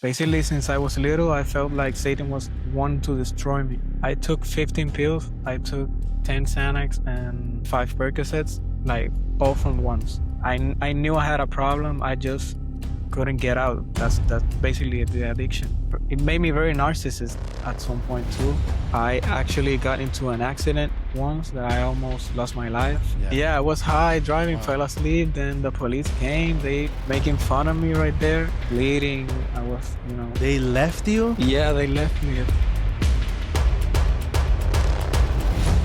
Basically, since I was little, I felt like Satan was wanting to destroy me. I took 15 pills. I took 10 Xanax and 5 Percocets, like all from once. I knew I had a problem. I just couldn't get out. That's basically the addiction. It made me very narcissist at some point too. I actually got into an accident once that I almost lost my life. Yeah, I was high driving, fell asleep. Then the police came. They making fun of me right there, bleeding. I was, They left you? Yeah, they left me.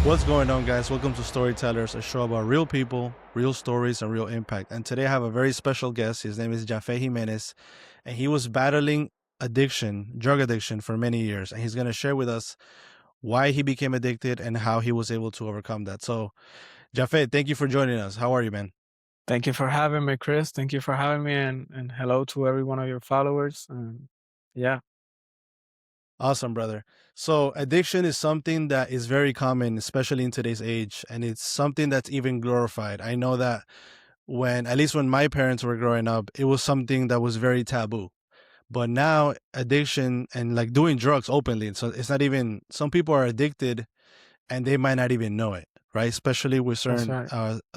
What's going on, guys? Welcome to Storytellers, a show about real people, real stories, and real impact. And today I have a very special guest. His name is Jafet Jimenez, and he was battling drug addiction for many years. And he's going to share with us why he became addicted and how he was able to overcome that. So, Jafet, thank you for joining us. How are you, man? Thank you for having me, Chris. Thank you for having me, and hello to every one of your followers. Yeah. Awesome, brother. So addiction is something that is very common, especially in today's age, and it's something that's even glorified. I know that at least when my parents were growing up, it was something that was very taboo. But now addiction and like doing drugs openly, so it's not even, some people are addicted and they might not even know it, right? Especially with certain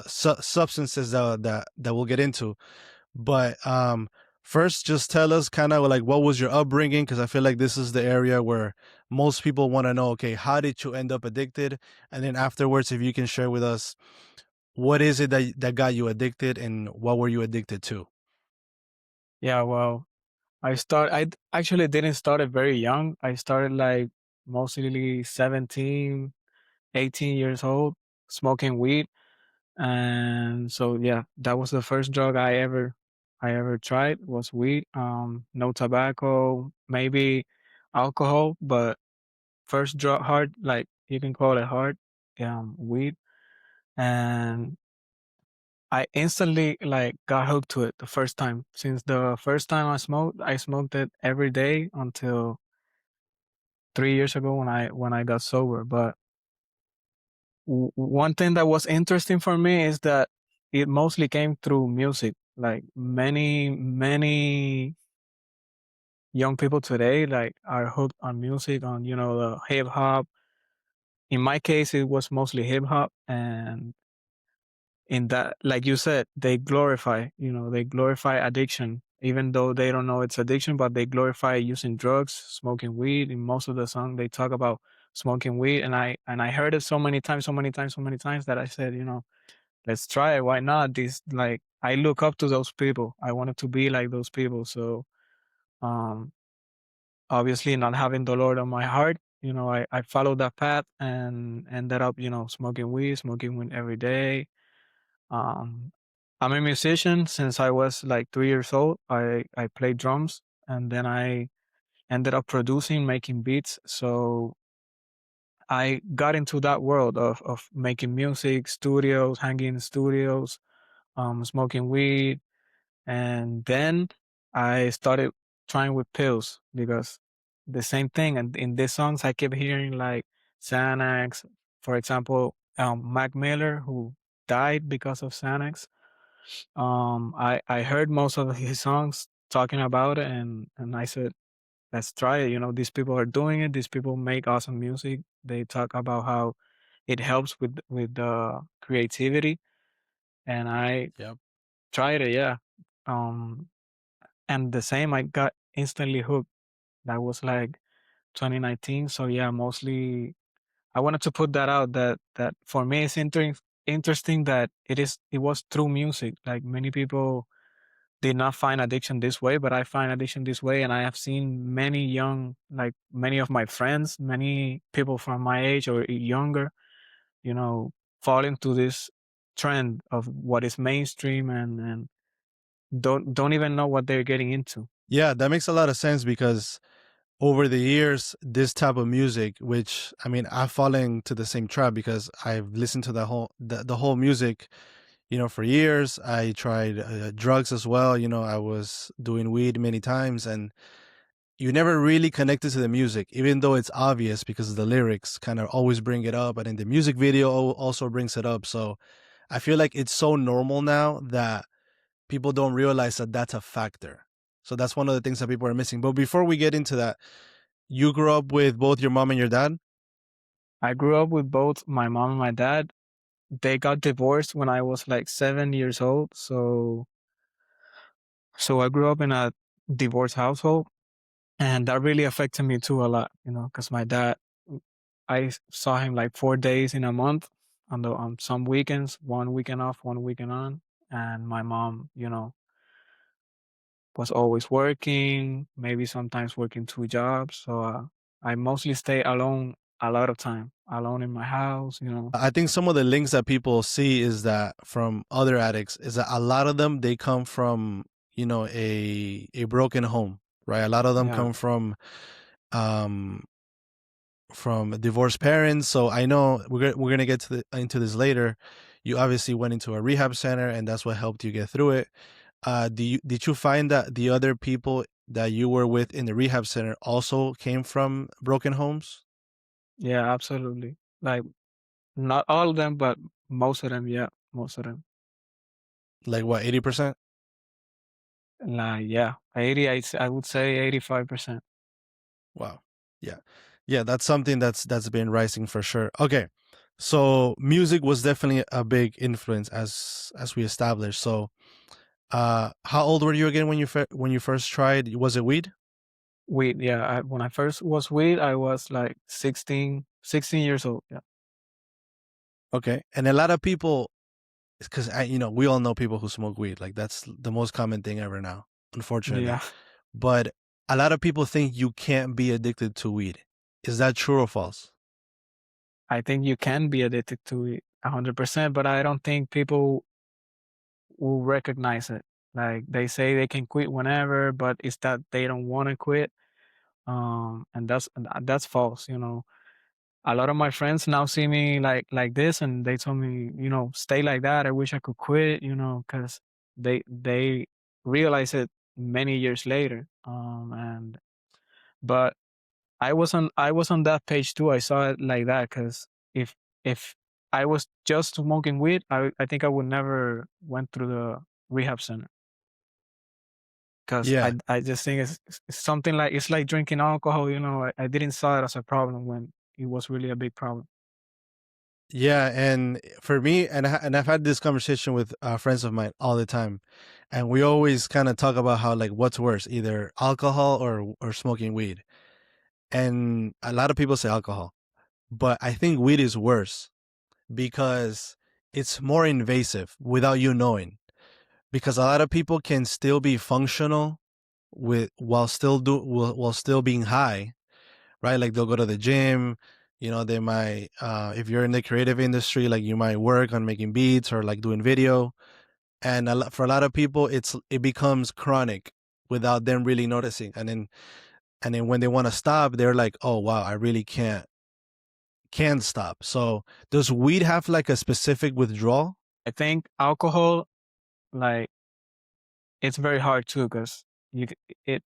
substances that we'll get into. But first, just tell us kind of like what was your upbringing, because I feel like this is the area where most people want to know, okay, how did you end up addicted? And then afterwards, if you can share with us, what is it that got you addicted and what were you addicted to? Yeah, well, I actually didn't start it very young. I started like mostly 17, 18 years old, smoking weed. And so yeah, that was the first drug I ever tried was weed. No tobacco, maybe alcohol, but first drug hard, like you can call it hard, weed. And I instantly like got hooked to it the first time. Since the first time I smoked it every day until 3 years ago when I got sober. But one thing that was interesting for me is that it mostly came through music. Like many young people today like are hooked on music, on the hip hop. In my case, it was mostly hip hop, and in that, like you said, they glorify addiction, even though they don't know it's addiction, but they glorify using drugs, smoking weed. In most of the song they talk about smoking weed, and I heard it so many times, that I said, let's try it. Why not? This, like, I look up to those people. I wanted to be like those people. So um obviously, not having the Lord on my heart, I followed that path and ended up, smoking weed every day. um, I'm a musician since I was like 3 years old. I played drums, and then I ended up producing, making beats. So I got into that world of making music, studios, hanging in studios, smoking weed, and then I started trying with pills because the same thing. And in these songs, I kept hearing like Xanax, for example, Mac Miller, who died because of Xanax. I heard most of his songs talking about it, and I said, let's try it. These people are doing it. These people make awesome music. They talk about how it helps with the creativity, and I Yep. tried it. Yeah. Um, and the same, I got instantly hooked. That was like 2019. So yeah, mostly I wanted to put that out, that for me it's interesting that it was through music. Like, many people did not find addiction this way, but I find addiction this way. And I have seen many of my friends, many people from my age or younger, you know, fall into this trend of what is mainstream, and don't even know what they're getting into. Yeah, that makes a lot of sense because over the years, this type of music, which I mean, I've fallen to the same trap because I've listened to the whole music, for years. I tried drugs as well. I was doing weed many times, and you never really connected to the music, even though it's obvious because the lyrics kind of always bring it up, and in the music video also brings it up. So I feel like it's so normal now that people don't realize that that's a factor. So that's one of the things that people are missing. But before we get into that, you grew up with both your mom and your dad? I grew up with both my mom and my dad. They got divorced when I was like 7 years old. So I grew up in a divorced household, and that really affected me too a lot, because my dad, I saw him like 4 days in a month on some weekends, one weekend off, one weekend on. And my mom, was always working, maybe sometimes working two jobs. So I mostly stay alone a lot of time, alone in my house. I think some of the links that people see is that from other addicts is that a lot of them, they come from, a broken home, right? A lot of them Yeah. come um from divorced parents. So I know we're gonna get into this later. You obviously went into a rehab center, and that's what helped you get through it. Did you find that the other people that you were with in the rehab center also came from broken homes? Yeah, absolutely. Like, not all of them, but most of them. Yeah, most of them. Like what, 80%? Like, yeah, 80. I would say 85%. Wow. Yeah. Yeah, that's something that's been rising for sure. Okay. So music was definitely a big influence as we established. So how old were you again when when you first tried? Was it weed? Weed. Yeah, when I first was weed, I was like 16 years old. Yeah. Okay. And a lot of people, because we all know people who smoke weed. Like that's the most common thing ever now, unfortunately. Yeah. But a lot of people think you can't be addicted to weed. Is that true or false? I think you can be addicted to it 100%, but I don't think people will recognize it. Like, they say they can quit whenever, but it's that they don't want to quit. And that's false. A lot of my friends now see me like this, and they told me, stay like that. I wish I could quit, because they realize it many years later. And but I was on that page too. I saw it like that, because if I was just smoking weed, I think I would never went through the rehab center, because Yeah. I just think it's something like, it's like drinking alcohol. I didn't saw it as a problem when it was really a big problem. Yeah, and for me, and I've had this conversation with friends of mine all the time, and we always kind of talk about how like what's worse, either alcohol or smoking weed. And a lot of people say alcohol, but I think weed is worse because it's more invasive without you knowing. Because a lot of people can still be functional with while still being high, right? Like they'll go to the gym, they might if you're in the creative industry, like you might work on making beats or like doing video. And for a lot of people it becomes chronic without them really noticing. And then when they want to stop, they're like, "Oh wow, I really can't stop." So does weed have like a specific withdrawal? I think alcohol, like, it's very hard too, because it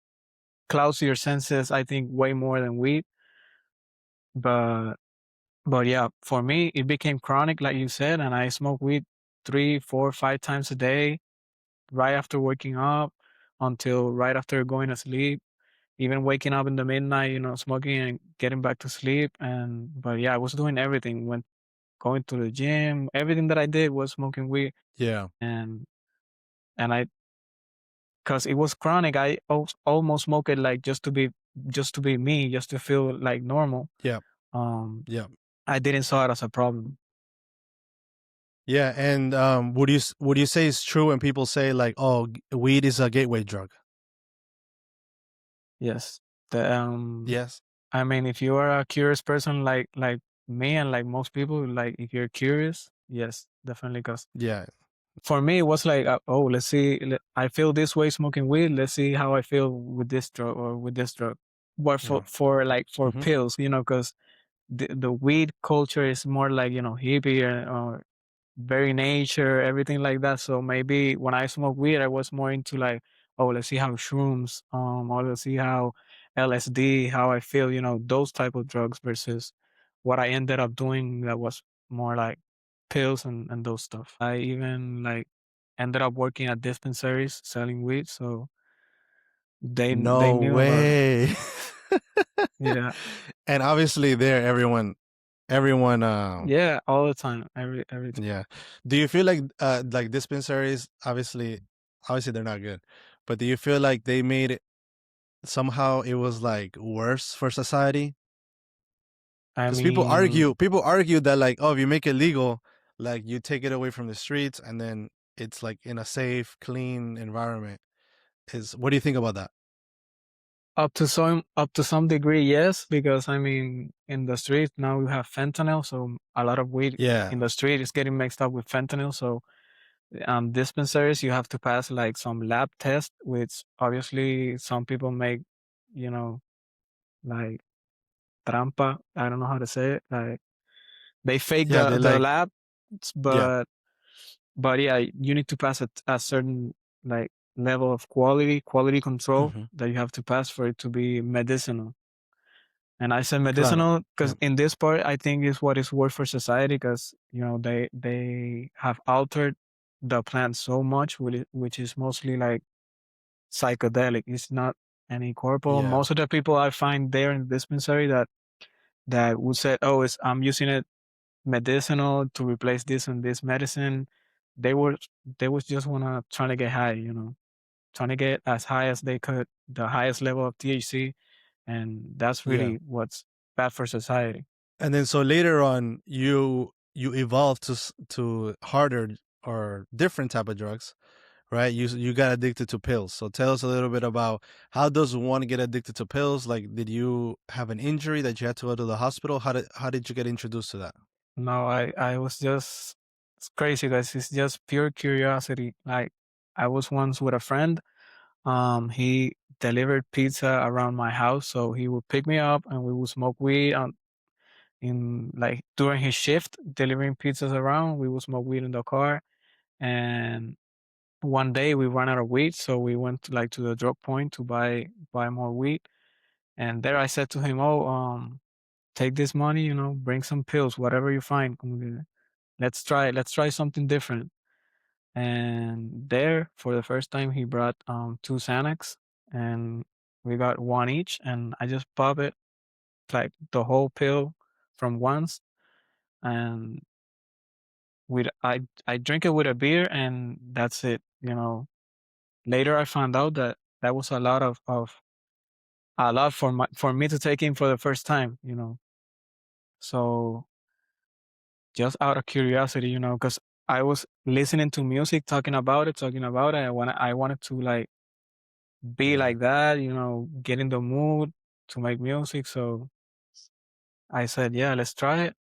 clouds your senses, I think, way more than weed. But yeah, for me, it became chronic, like you said, and I smoke weed 3, 4, 5 times a day, right after waking up until right after going to sleep. Even waking up in the midnight, smoking and getting back to sleep. But yeah, I was doing everything. When going to the gym, everything that I did was smoking weed. Yeah. And I, because it was chronic, I almost smoked it, like, just to be me, just to feel like normal. Yeah. Um, Yeah. I didn't saw it as a problem. Yeah, and would you say it's true when people say like, "Oh, weed is a gateway drug"? Yes. The Yes. I mean, if you are a curious person like me and like most people, like, if you're curious, yes, definitely. Because Yeah. for me, it was like, oh, let's see, I feel this way smoking weed. Let's see how I feel with this drug or with this drug. But for Yeah. for Hmm. pills, because the weed culture is more like, hippie, or very nature, everything like that. So maybe when I smoke weed, I was more into like, oh, let's see how shrooms, or let's see how LSD, how I feel, those type of drugs, versus what I ended up doing, that was more like pills and those stuff. I even like ended up working at dispensaries selling weed. So They No knew about it. way. Yeah. And obviously there everyone Yeah, all the time. Every time. yeah. Do you feel like dispensaries obviously they're not good. But do you feel like they made it somehow it was like worse for society? I Cuz mean, people argue that like oh if you make it legal like you take it away from the streets and then it's like in a safe, clean environment. Is what do you think about that? up to some degree, yes, because I mean, in the street now we have fentanyl, so a lot of weed Yeah. in the street is getting mixed up with fentanyl. So dispensaries, you have to pass like some lab test, which obviously some people make, you know, like trampa. I don't know how to say it. Like they fake Yeah, they the like lab, yeah. but yeah, you need to pass a certain like level of quality control Mhm. that you have to pass for it to be medicinal. And I said Claro. medicinal Yeah. because in this part, I think is what is worse for society because they have altered the plant so much, which is mostly like psychedelic. It's not any corporal. Yeah. Most of the people I find there in the dispensary that would say, "Oh, I'm using it medicinal to replace this and this medicine." They were they was just wanna trying to get high, trying to get as high as they could, the highest level of THC, and that's Yeah. really what's bad for society. And then so later on you evolved to harder or different type of drugs, right? You got addicted to pills. So tell us a little bit about how does one get addicted to pills? Like did you have an injury that you had to go to the hospital? How did you get introduced to that? No, I was just it's crazy, guys. It's just pure curiosity. Like I was once with a friend. He delivered pizza around my house, so he would pick me up and we would smoke weed in like during his shift delivering pizzas around. We would smoke weed in the car, and one day we ran out of weed, so we went to the drug point to buy more weed. And there I said to him, "Oh, take this money, bring some pills, whatever you find. Let's try something different." And there, for the first time, he brought two Xanax, and we got one each. And I just pop it like the whole pill from once, and with I drink it with a beer, and that's it. Later I found out that that was a lot for me to take in for the first time. So just out of curiosity, because I was listening to music, talking about it. I wanted to like be Yeah. like that, get in the mood to make music. So I said, yeah, let's try it.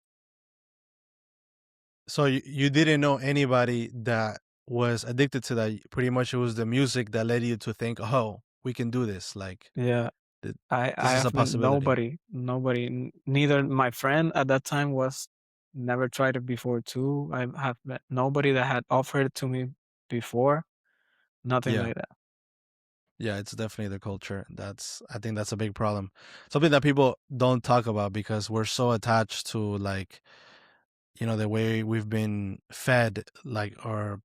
So you didn't know anybody that was addicted to that. Pretty much it was the music that led you to think, "Oh, we can do this. Like Yeah, th- I this is a have possibility." nobody, neither my friend at that time was never tried it before too. I have met nobody that had offered it to me before, nothing Yeah. like that. Yeah, it's definitely the culture. I think that's a big problem. Something that people don't talk about because we're so attached to like, the way we've been fed like or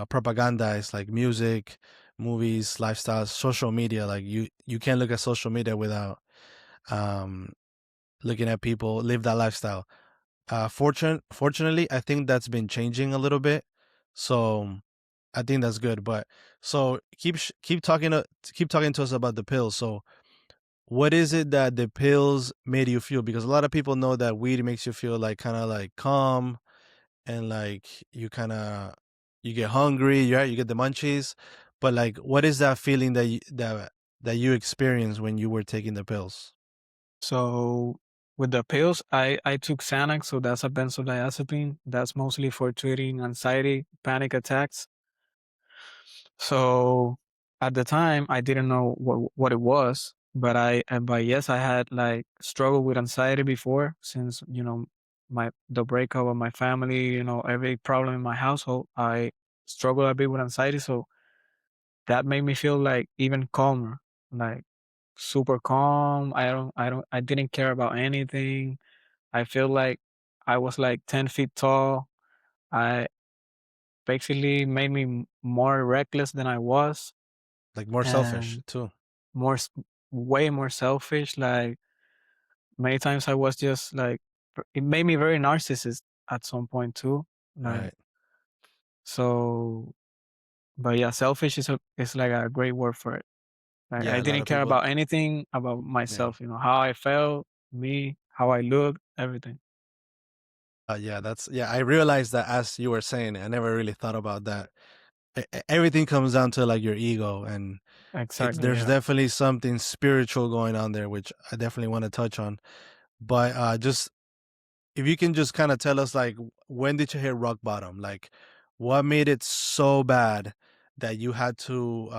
propaganda is like music, movies, lifestyles, social media. Like you can't look at social media without um looking at people live that lifestyle. Fortunately, I think that's been changing a little bit. So I think that's good. But so keep talking to us about the pills. So what is it that the pills made you feel? Because a lot of people know that weed makes you feel like kind of like calm and like you get hungry, right? You get the munchies. But like, what is that feeling that you experienced when you were taking the pills? So with the pills, I took Xanax, so that's a benzodiazepine. That's mostly for treating anxiety, panic attacks. So at the time, I didn't know what it was, but yes, I had like struggled with anxiety before since the breakup of my family, every problem in my household. I struggled a bit with anxiety, so that made me feel like even calmer, like super calm. I didn't care about anything. I feel like I was like 10 feet tall. I basically made me more reckless than I was. Like more selfish And too. more, way more selfish. Like many times I was just like, it made me very narcissist at some point too. Like Right. so, but yeah, selfish is like a great word for it. Like I Yeah, a lot didn't of care people. about anything about Yeah. myself. How I felt, me, how I looked, everything. Yeah, that's yeah. I realized that as you were saying it, I never really thought about that. Everything comes down to like your ego, and it's Exactly. there's Yeah. definitely something spiritual going on there, which I definitely want to touch on. But just if you can just kind of tell us, like, when did you hit rock bottom? Like, what made it so bad that you had to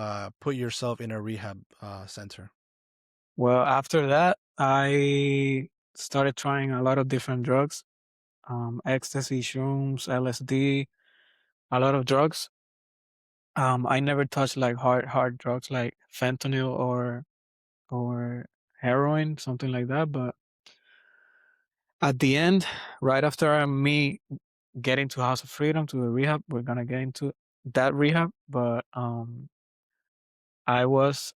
put yourself in a rehab center? Well, after that, I started trying a lot of different drugs, ecstasy, shrooms, LSD, a lot of drugs. I never touched like hard drugs like fentanyl or heroin, something like that. But at the end, right after me getting to House of Freedom to the rehab, we're gonna get into that rehab. But I was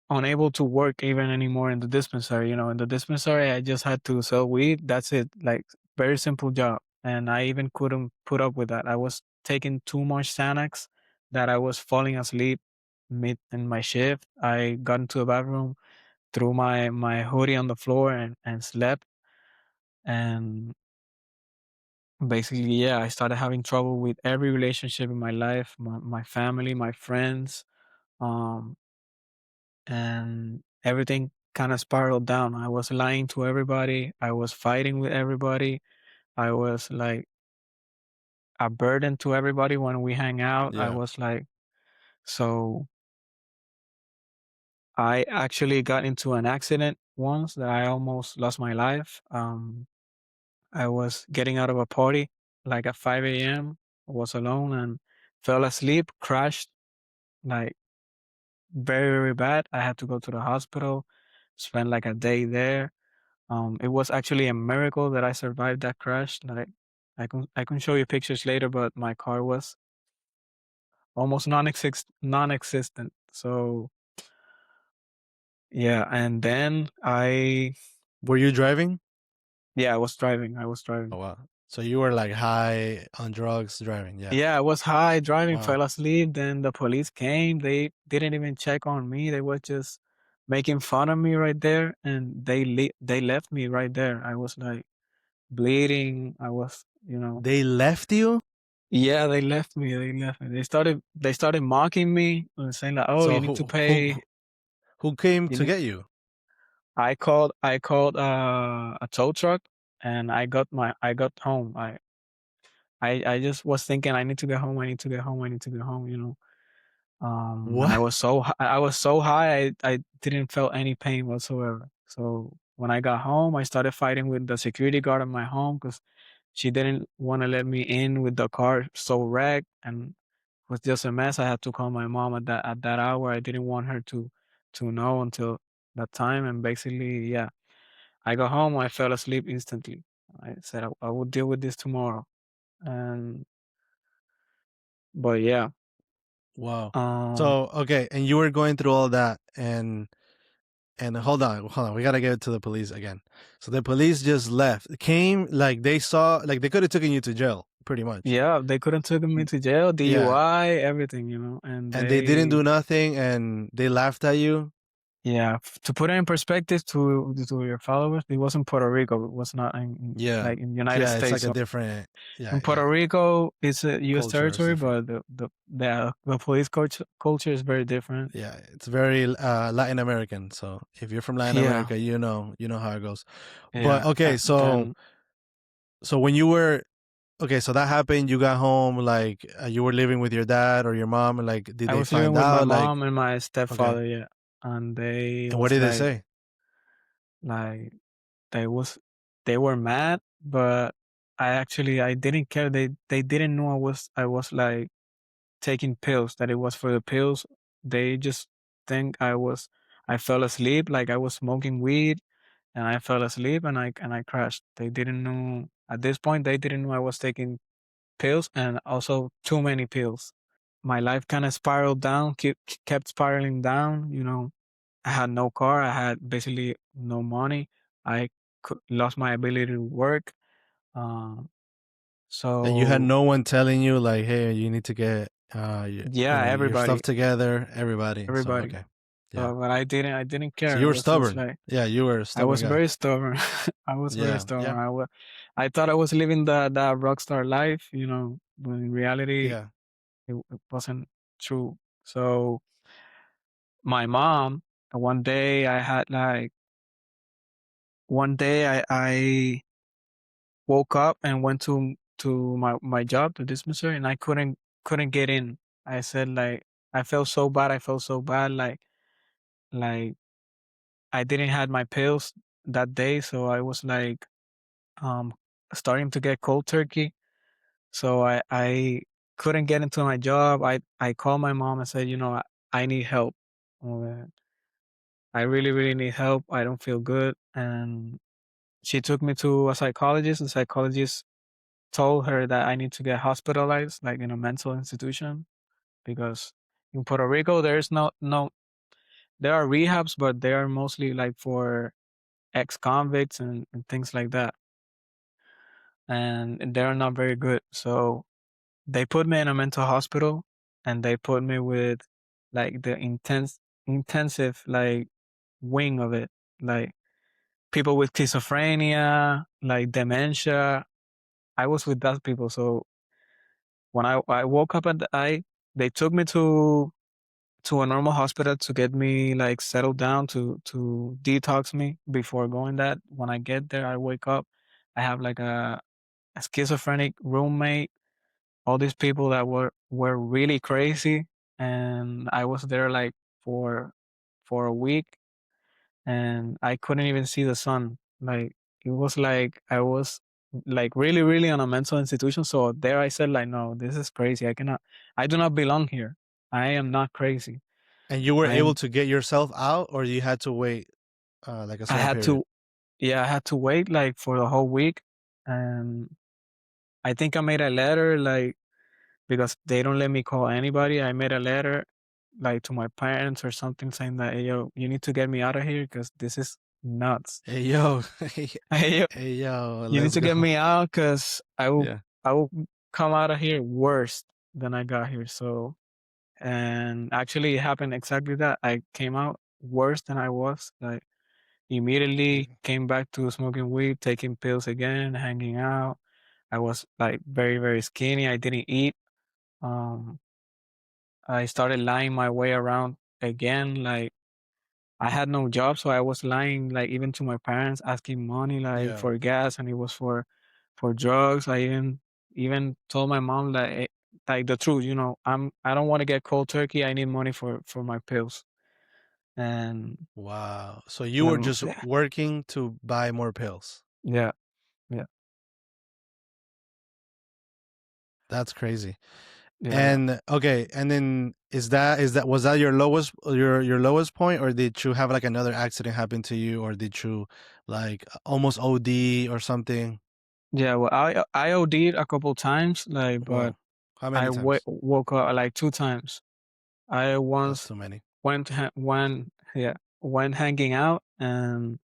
unable to work even anymore in the dispensary. In the dispensary, I just had to sell weed. That's it. Like very simple job, and I even couldn't put up with that. I was taking too much Xanax that I was falling asleep mid in my shift. I got into the bathroom, threw my hoodie on the floor, and slept. And basically, yeah, I started having trouble with every relationship in my life, my family, my friends. Um, and everything kind of spiraled down. I was lying to everybody. I was fighting with everybody. I was like a burden to everybody when we hang out. I Yeah. was like, so I actually got into an accident once that I almost lost my life. I was getting out of a party like at 5 a.m. I was alone and fell asleep, crashed like very, very bad. I had to go to the hospital, spend like a day there. It was actually a miracle that I survived that crash. Like I can show you pictures later, but my car was almost non-existent. So yeah, and then Were you driving? yeah, I was driving. I was Oh driving. wow. So you were like high on drugs driving. Yeah. Yeah, I was high driving, Wow. fell asleep. Then the police came. They didn't even check on me. They were just making fun of me right there, and they left me right there. I was like bleeding. I was. They left you? Yeah, they left me. They left me. They started mocking me and saying like, "Oh, So you need to pay." who came You to need. get you? I called a tow truck, and I got home. I just was thinking I need to get home. I need to get home. I need to get home. And I What? was so high. I didn't feel any pain whatsoever. So when I got home, I started fighting with the security guard at my home because she didn't want to let me in with the car so wrecked and was just a mess. I had to call my mom at that hour. I didn't want her to know until that time. And basically, yeah, I got home. I fell asleep instantly. I said I would deal with this tomorrow. And but yeah, Wow. um, So okay, and you were going through all that, and hold on, we gotta get to the police again. So the police just left. Came like they saw, like they could have taken you to jail, pretty much. yeah, they couldn't take me to jail, Yeah, DUI, everything. And and they didn't do they nothing, and they laughed at you. Yeah, to put it in perspective to your followers, it wasn't Puerto Rico. It was not Yeah, like in United yeah, it's like States. a So different, in yeah, Puerto yeah, Rico, it's a U.S. culture is territory, different. but the police culture is very different. Yeah, it's very Latin American. So if you're from Latin Yeah, America, you know how it goes. But yeah. okay, And then so when you were okay, so that happened. You got home, like you were living with your dad or your mom. And like, did I they was living find with my out? Like, mom and my okay, stepfather. Yeah, and they and what was did they say? like they was they were mad, but I didn't care. They didn't know I was like taking pills, that it was for the pills. They just think I fell asleep, like I was smoking weed and I fell asleep and I crashed. They didn't know at this point they didn't know I was taking pills and also too many pills. my life kind of spiraled down, kept spiraling down. I had no car. I had basically no money. I lost my ability to work. Um, And you had so no one telling you like, hey, you need to get yeah, your stuff everybody, together. Everybody. So everybody. okay, yeah. So, but I didn't So care. you It were was just stubborn. like Yeah, you were a I stubborn was guy. very stubborn. I was very Yeah, stubborn. yeah, I thought I was living that rock star life, but in reality, yeah, it wasn't true. So my mom, one day I had like one day I woke up and went to my job, to dispensary, and I couldn't get in. I said like I felt so bad. I felt so bad. Like I didn't had my pills that day, so I was like um starting to get cold turkey. So I couldn't get into my job. I called my mom and said, I need help. Uh, I really, really need help. I don't feel good. And she took me to a psychologist. The psychologist told her that I need to get hospitalized, like in a mental institution, because in Puerto Rico there's no there are rehabs, but they are mostly like for ex convicts and things like that. And they're not very good. So they put me in a mental hospital and they put me with like the intensive like wing of it. Like people with schizophrenia, like dementia. I was with that people. So when I woke up they took me to a normal hospital to get me like settled down to detox me before going that. When I get there, I wake up, I have like a schizophrenic roommate, all these people that were really crazy, and I was there like for for a week, and I couldn't even see the sun. Like it was like I was like really, really on a mental institution. So there I said like, no, this is crazy. I do not belong here. I am not crazy. and you were I able am to get yourself out, or you had to wait like a I certain had period. to yeah, I had to wait like for the whole week, and I think I made a letter like because they don't let me call anybody. I made a letter like to my parents or something saying that, hey, yo, you need to get me out of here because this is nuts. Hey yo, Hey, yo, hey yo, you need let's to go. get me out because Yeah, I will come out of here worse than I got here. So, and actually, it happened exactly that. I came out worse than I was. Like immediately yeah, came back to smoking weed, taking pills again, hanging out. I was like very, very skinny. I didn't eat. Um, I started lying my way around again. Like I had no job, so I was lying like even to my parents, asking money like yeah. for gas, and it was for drugs. I even told my mom like like the truth. I don't want to get cold turkey. I need money for my pills. And Wow. So you my were mom, just yeah, working to buy more pills. yeah, yeah, That's crazy. yeah. And okay, and then is that was that your lowest your lowest point, or did you have like another accident happen to you, or did you like almost OD or something? Yeah, well, I OD'd a couple times, like, but Wow. How many times? woke up like two times. I That's once too many. went hanging out, and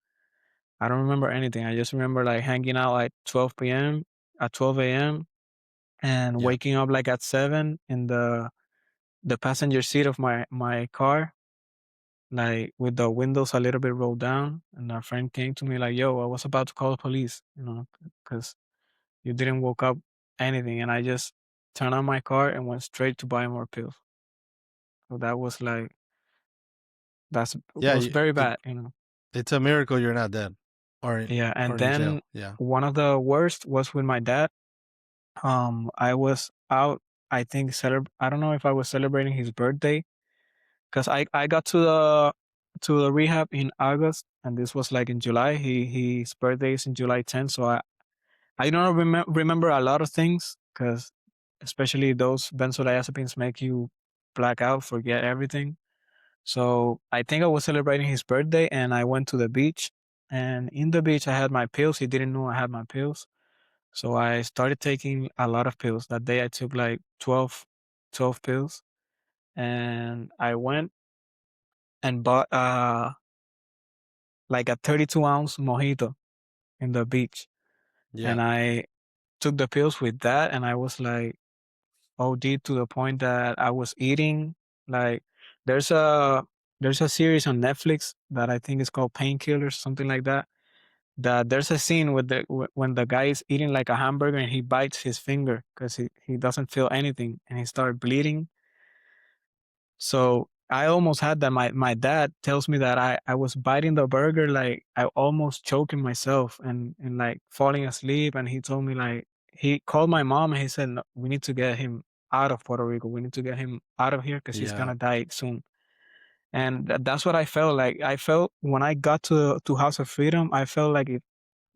I don't remember anything. I just remember like hanging out like 12 a.m. and Yeah. waking up like at 7 in the passenger seat of my car, like with the windows a little bit rolled down. And a friend came to me like, "Yo, I was about to call the police, because you didn't woke up anything." And I just turned on my car and went straight to buy more pills. So that was like that Yeah, was very it bad. it's a miracle you're not dead Yeah, or and in then jail. Yeah. one of the worst was with my dad. I was out. I don't know if I was celebrating his birthday because I got to the rehab in August, and this was like in July. His birthday is in July 10th, so I don't remember a lot of things because especially those benzodiazepines make you black out, forget everything. So I think I was celebrating his birthday, and I went to the beach. And in the beach, I had my pills. He didn't know I had my pills. So I started taking a lot of pills. That day I took like 12 pills. and I went and bought like a 32-ounce mojito in the beach, Yeah. and I took the pills with that, and I was like OD to the point that I was eating like there's a there's a series on Netflix that I think is called Painkillers, something like that. That there's a scene with when the guy is eating like a hamburger and he bites his finger because he doesn't feel anything and he started bleeding. So I almost had that. My dad tells me that I was biting the burger, like I almost choking myself and like falling asleep. And he told me like he called my mom and he said, "No, we need to get him out of Puerto Rico. We need to get him out of here because he's Yeah. gonna die soon." And that's what I felt like. I felt when I got to House of Freedom, I felt like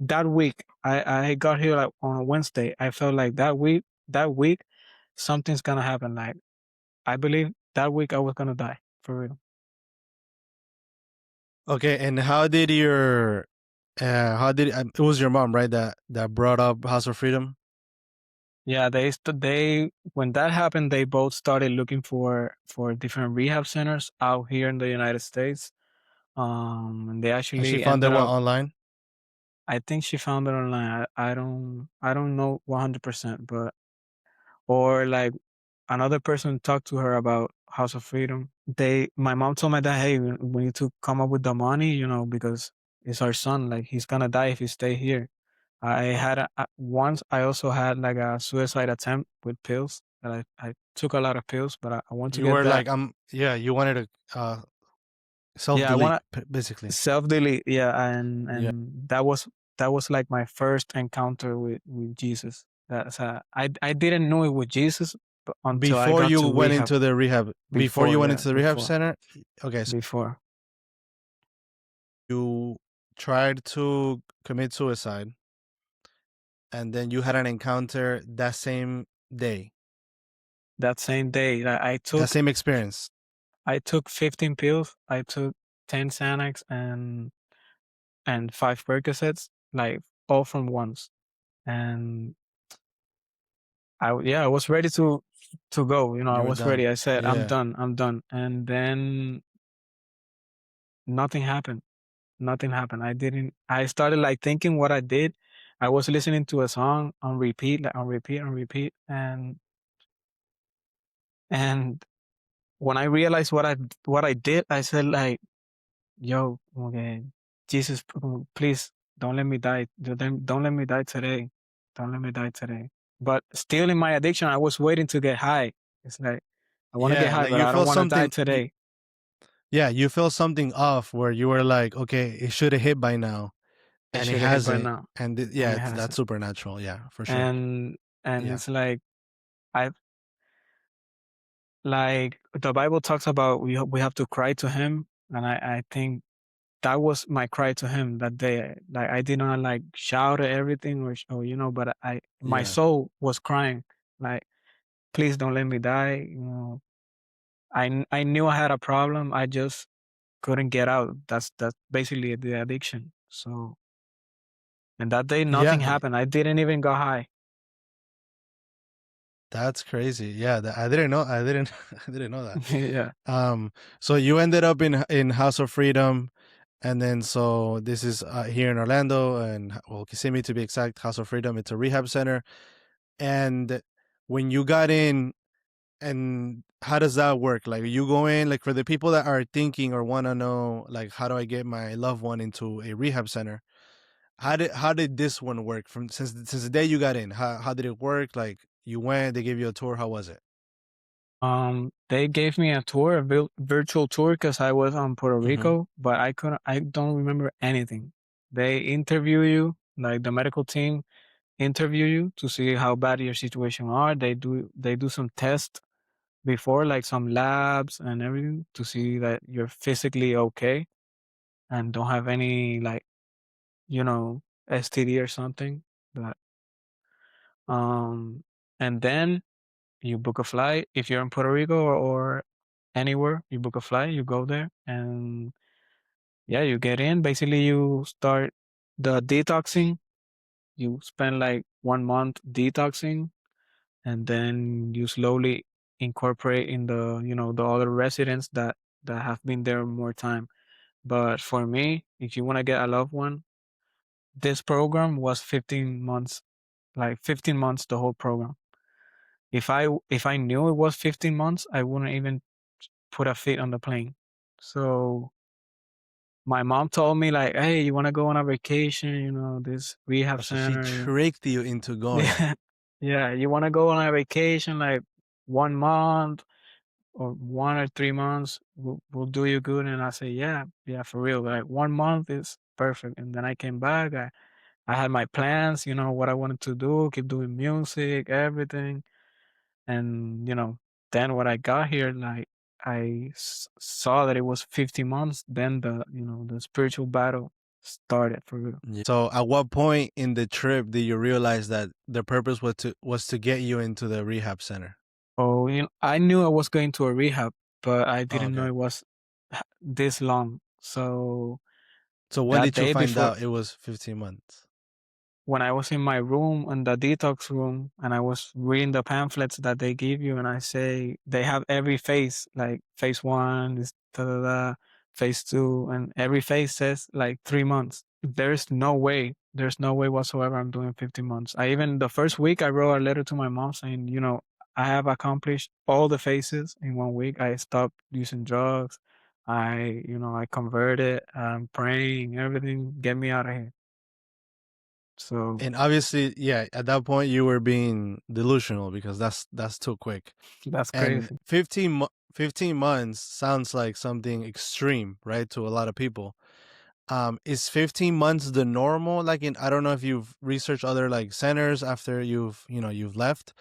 that week. I got here like on a Wednesday. I felt like that week something's gonna happen. Like I believe that week I was gonna die for real. Okay, and how did your it was your mom, right, that brought up House of Freedom? Yeah, they when that happened, they both started looking for different rehab centers out here in the United States. And they And she actually found that ended one up. online? I think she found it online. I don't know 100%, but or like another person talked to her about House of Freedom. My mom told my dad, "Hey, we need to come up with the money, because it's our son. Like he's gonna die if he stay here." I had once. I also had like a suicide attempt with pills. That I took a lot of pills, but I want to You get were that. like, yeah, you wanted to Yeah, I self-delete, want basically. to self delete. Yeah, and Yeah. and that was like my first encounter with Jesus. That's I didn't know it was Jesus until I Before got you to went rehab. into the rehab, before Before, you went yeah, into the rehab before, center, okay, so before. you tried to commit suicide, and then you had an encounter that same day, That same day, I that took same experience. I took 15 pills. I took 10 Xanax and 5 Percocets, like all from once. And I was ready to go. I You were was ready. done. I said, I'm Yeah. done. I'm done. And then nothing happened. Nothing happened. I started like thinking what I did. I was listening to a song on repeat, like on repeat, on repeat. And when I realized what I did, I said like, yo, okay, Jesus, please don't let me die. Don't let me die today. Don't let me die today. But still in my addiction, I was waiting to get high. It's like, I want to get Yeah, high, like but you I don't felt want to die something today. yeah, you felt something off where you were like, okay, it should have hit by now, It and it should have hit by hasn't. now. And And yeah, it that's hasn't. supernatural. Yeah, for sure. And Yeah. it's I like the Bible talks about we have to cry to him. And I think that was my cry to him that day. Like I did not like shout at everything or but my Yeah. soul was crying like, please don't let me die. I knew I had a problem. I just couldn't get out. That's basically the addiction. So, and that day nothing Yeah. happened. I didn't even go high. That's crazy. Yeah, I didn't know. I didn't. I didn't know that. Yeah. So you ended up in House of Freedom, and then so this is here in Orlando, and well, Kissimmee to be exact. House of Freedom. It's a rehab center, and when you got in, and how does that work? Like you go in, like for the people that are thinking or want to know, like how do I get my loved one into a rehab center? How did this one work from since the day you got in? How did it work? Like you went, they gave you a tour. How was it? They gave me a tour, a virtual tour, because I was on Puerto Hmm. Rico, but I don't remember anything. They interview you, like the medical team interview you to see how bad your situation are. They do some tests before, like some labs and everything, to see that you're physically okay and don't have any like, you know, STD or something. But um, and then you book a flight if you're in Puerto Rico or anywhere. You book a flight, you go there, and yeah, you get in. Basically, you start the detoxing. You spend like 1 month detoxing, and then you slowly incorporate in the, the other residents that have been there more time. But for me, if you want to get a loved one, this program was 15 months, like 15 months, the whole program. If I knew it was 15 months, I wouldn't even put a feet on the plane. So my mom told me like, "Hey, you want to go on a vacation? This rehab So she center. tricked you into going. Yeah, yeah. You want to go on a vacation like 1 month or 1 or 3 months? We'll do you good." And I say, "Yeah, yeah, for real. Like 1 month is perfect." And then I came back. I had my plans. What I wanted to do, keep doing music, everything. And then when I got here, like saw that it was 50 months. Then the spiritual battle started for real. Yeah. So at what point in the trip did you realize that the purpose was to get you into the rehab center? Oh, I knew I was going to a rehab, but I Oh, didn't know okay. it was this long. So So when that did you day find before, out it was 15 months? when I was in my room, in the detox room, and I was reading the pamphlets that they give you, and I say they have every phase, like phase one is da da da, phase two, and every phase says like 3 months. There's no way whatsoever I'm doing 15 months. I even the first week I wrote a letter to my mom saying, I have accomplished all the phases in 1 week. I stopped using drugs. I converted. I'm praying, everything. Get me out of here. So And obviously, yeah, at that point you were being delusional because that's too quick. that's And crazy. 15 months sounds like something extreme, right, to a lot of people. Is 15 months the normal? Like, I don't know if you've researched other like centers after you've left,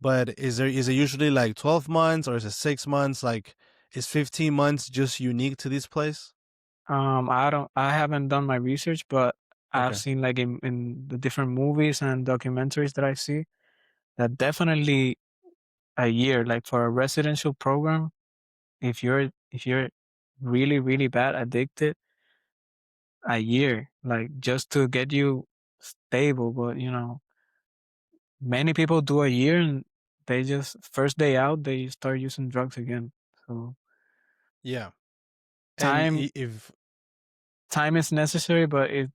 but is it usually like 12 months or is it 6 months? Like, is 15 months just unique to this place? I haven't done my research, but I've Okay. seen like in the different movies and documentaries that I see that definitely a year, like for a residential program, if you're really, really bad addicted, a year, like just to get you stable. But many people do a year and they just first day out they start using drugs again. So Yeah. And time if time is necessary, but it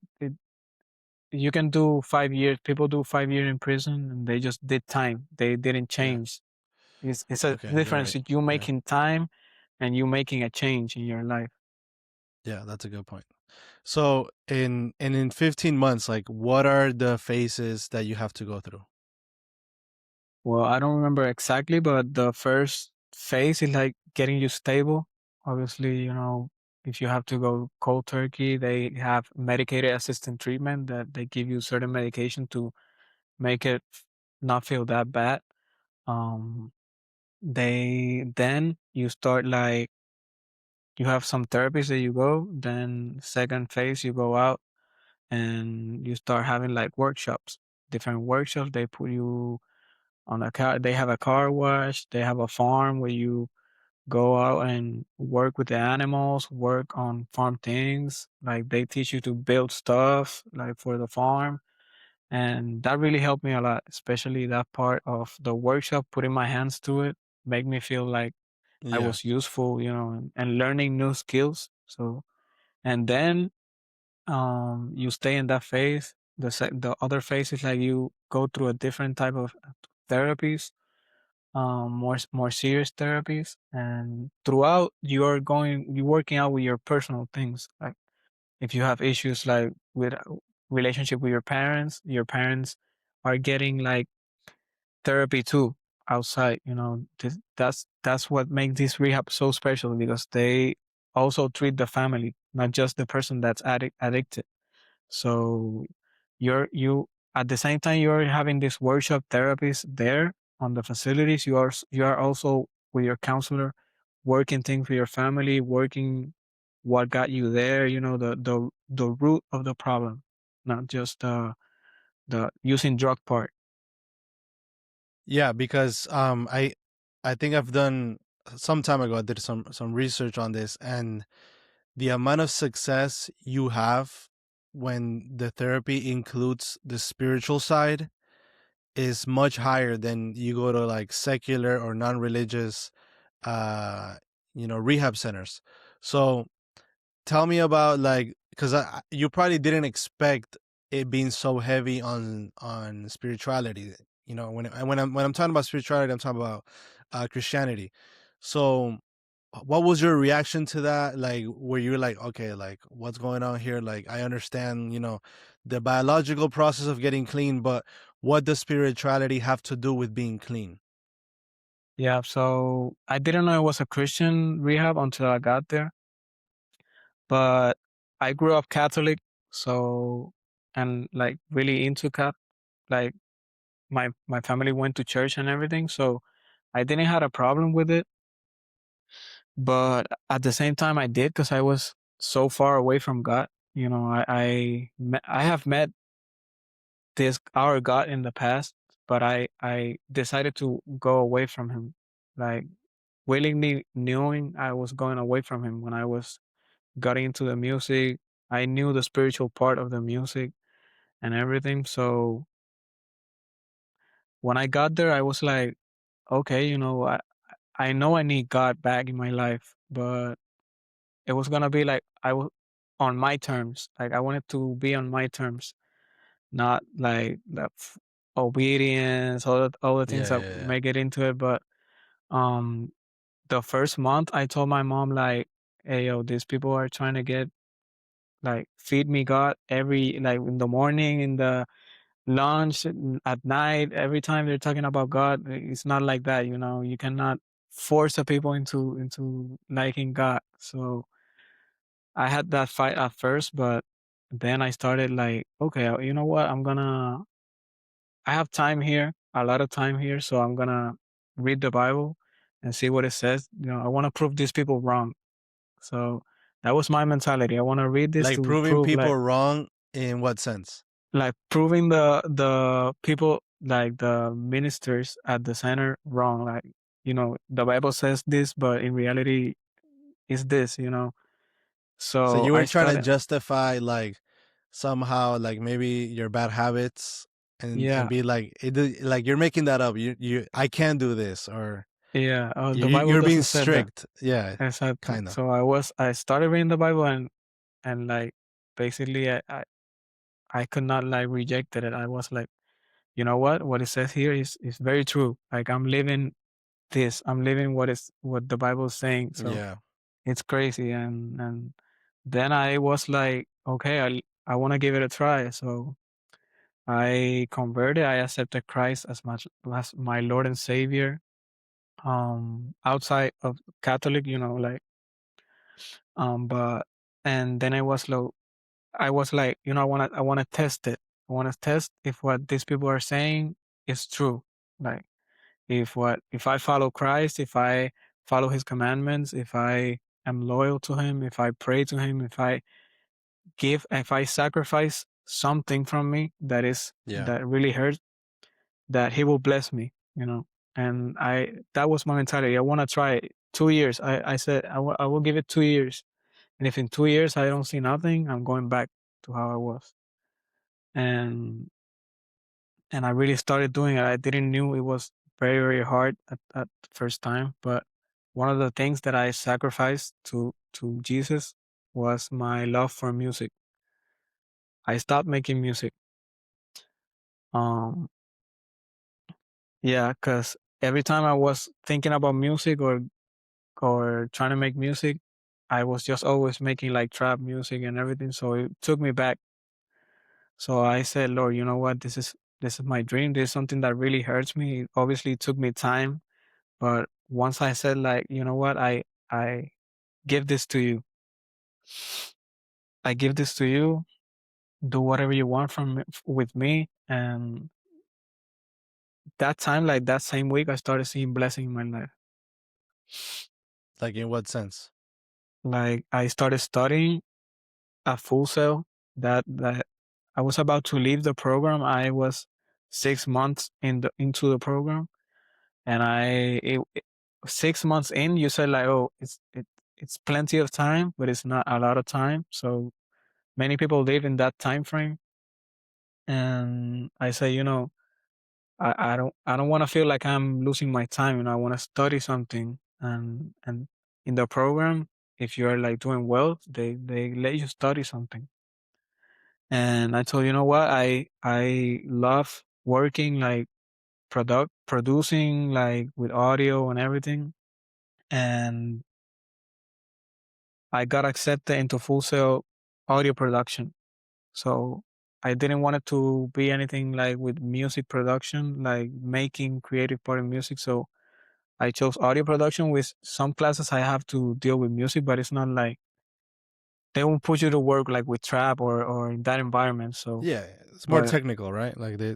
you can do 5 years. People do 5 years in prison, and they just did time. They didn't yeah, change. It's a okay, you're difference. right. You Yeah. making time, and you making a change in your life. Yeah, that's a good point. So in 15 months, like what are the phases that you have to go through? Well, I don't remember exactly, but the first phase is like getting you stable. Obviously, if you have to go cold turkey, they have medicated assisted treatment that they give you certain medication to make it not feel that bad. Um, they then you start like you have some therapies that you go, then second phase you go out and you start having like workshops, different workshops. They put you on a car. They have a car wash. They have a farm where you go out and work with the animals, work on farm things. Like they teach you to build stuff like for the farm. And that really helped me a lot, especially that part of the workshop, putting my hands to it, make me feel like I Yeah. was useful, and learning new skills. So, and then you stay in that phase. The other phase is like you go through a different type of therapies, more serious therapies, and throughout you're working out with your personal things. Like if you have issues like with relationship with your parents are getting like therapy too outside. That's what makes this rehab so special because they also treat the family, not just the person that's addicted. So you at the same time you're having this workshop therapies there on the facilities. You are also with your counselor working things with your family, working what got you there. The root of the problem, not just the using drug part. Yeah, because I think I've done some time ago I did some research on this, and the amount of success you have when the therapy includes the spiritual side is much higher than you go to like secular or non-religious uh rehab centers. So tell me about like, because you probably didn't expect it being so heavy on spirituality. When I'm talking about spirituality, I'm talking about Christianity. So what was your reaction to that? Like, were you like, okay, like what's going on here? Like, I understand, the biological process of getting clean, but what does spirituality have to do with being clean? Yeah, so I didn't know it was a Christian rehab until I got there, but I grew up Catholic, so and like really into like my family went to church and everything, so I didn't have a problem with it. But at the same time, I did because I was so far away from God. I have met this our God in the past, but I decided to go away from Him, like willingly knowing I was going away from Him when I was got into the music. I knew the spiritual part of the music and everything. So when I got there, I was like, okay, I know I need God back in my life, but it was gonna be like I was on my terms. Like I wanted to be on my terms, not like obedience, all the things Yeah, that yeah, yeah. may get into it. But um, the first month, I told my mom like, "Hey, yo, these people are trying to get like feed me God every like in the morning, in the lunch, at night. Every time they're talking about God, it's not like that. You cannot force the people into liking God." So I had that fight at first, but then I started like, okay, you know what? I have time here, a lot of time here, so I'm gonna read the Bible and see what it says. I want to prove these people wrong. So that was my mentality. I want to read this Like to proving prove people wrong in what sense? like proving the people like the ministers at the center wrong. Like, the Bible says this, but in reality, it's this. So So you were I trying to started, justify like somehow like maybe your bad habits and yeah, be like like you're making that up. You I can't do this, or yeah. The you Bible you're being doesn't say that. strict. Yeah, Exactly. kind of. So I started reading the Bible and like basically I could not like rejected it. I was like, you know what it says here is very true. Like I'm living this. I'm living what the Bible is saying. So Yeah. it's crazy. And then I was like, okay, I want to give it a try. So I converted. I accepted Christ as much as my Lord and Savior. Outside of Catholic, like but and then I was like, I wanna test it. I wanna test if what these people are saying is true. Like if I follow Christ, if I follow his commandments, if I am loyal to him, if I pray to him, if I sacrifice something from me Yeah. that really hurts, that he will bless me, And that was my mentality. I wanna try it. 2 years. I said I will give it 2 years. And if in 2 years I don't see nothing, I'm going back to how I was. And I really started doing it. I didn't knew it was very, very hard at the first time. But one of the things that I sacrificed to Jesus was my love for music. I stopped making music. Um yeah, because every time I was thinking about music or trying to make music, I was just always making like trap music and everything. So it took me back. So I said, Lord, you know what? This is my dream. This is something that really hurts me. Obviously, it took me time, but once I said, like, you know what? I give this to you. I give this to you. Do whatever you want with me. And that time, like that same week, I started seeing blessing in my life. Like in what sense? Like I started studying at Full Sail. That I was about to leave the program. I was 6 months into the program, and 6 months in, you said like, oh, it's plenty of time, but it's not a lot of time. So many people live in that time frame, and I say, I don't want to feel like I'm losing my time. You know, I want to study something, and in the program, if you're like doing well, they let you study something. And I told you know what, I love working like producing like with audio and everything, and I got accepted into Full Sail audio production. So I didn't want it to be anything like with music production, like making creative part of music. So I chose audio production. With some classes I have to deal with music, but it's not like they won't put you to work like with trap or in that environment. So, Yeah, it's more but technical, right? Like they.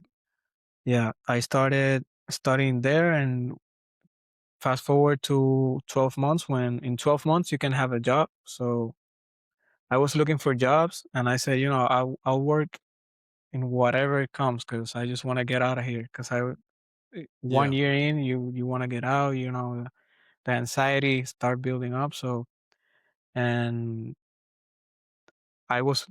yeah, I started studying there, and fast forward to 12 months, when in 12 months you can have a job. So I was looking for jobs, and I said, you know, I'll work in whatever it comes, because I just want to get out of here. Because one Yeah. year in, you want to get out. You know, the anxiety start building up. So, and I was